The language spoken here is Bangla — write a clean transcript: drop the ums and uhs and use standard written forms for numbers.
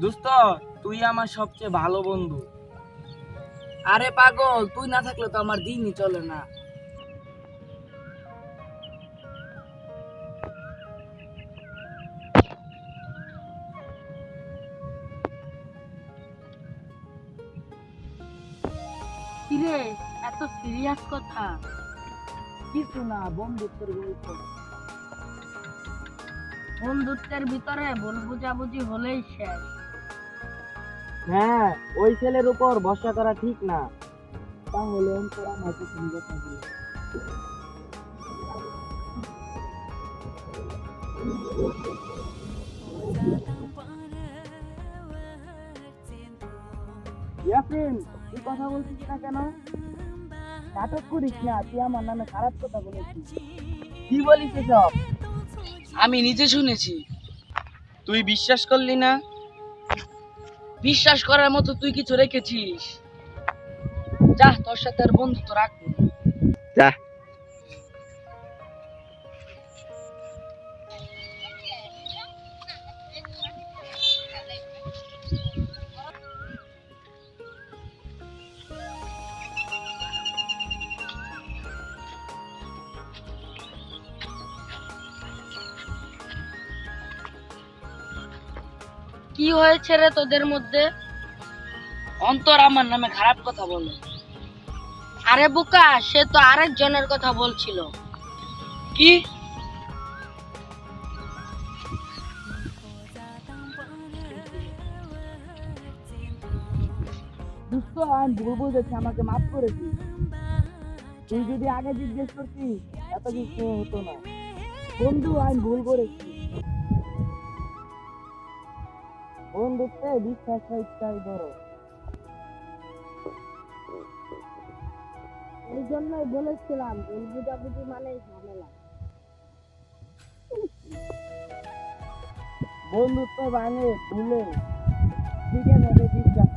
দোস্ত, তুই আমার সবচেয়ে ভালো বন্ধু। আরে পাগল, তুই না থাকলে তো আমার দিনই চলে না। কিরে, এত সিরিয়াস কথা? কিছু না, বন্ধুত্বের গল্প। বন্ধুত্বের ভিতরে ভুল বুঝাবুঝি হলেই শেষ। হ্যাঁ, ওই ছেলের উপর ভরসা করা ঠিক না। তাহলে অন্তর আমাকে সঙ্গে থাকবে। ইয়াসিন, তুই কথা বলছিস না কেন? নাটক করিস না, তুই আমার নামে খারাপ কথা বলেছিস। কি বলিস এসব? আমি নিজে শুনেছি। তুই বিশ্বাস করলি না? বিশ্বাস করার মতো তুই কিছু রেখেছিস? যা, তোর সাথে আর বন্ধুত্ব রাখবো না। যা। কি হয়েছে রে তোদের মধ্যে? অন্তর আমার নামে খারাপ কথা বলে। আরে বোকা, সে তো আরেকজনের কথা বলছিল। কি? দোস্ত, আমি ভুল বুঝেছি, আমাকে মাফ করে দিস। তুই যদি আগে জিজ্ঞেস করতিস এত কিছু হতো না। বন্ধু, আমি ভুল করেছি। বন্ধুত্বে বিশ্বাস ইচ্ছাই ধরো। এই জন্যই বলেছিলাম ভুল বুঝাবুঝি মানেই ঝামেলা। বন্ধুত্ব ভাঙে ভুলে, ঠিক আছে বিশ্বাস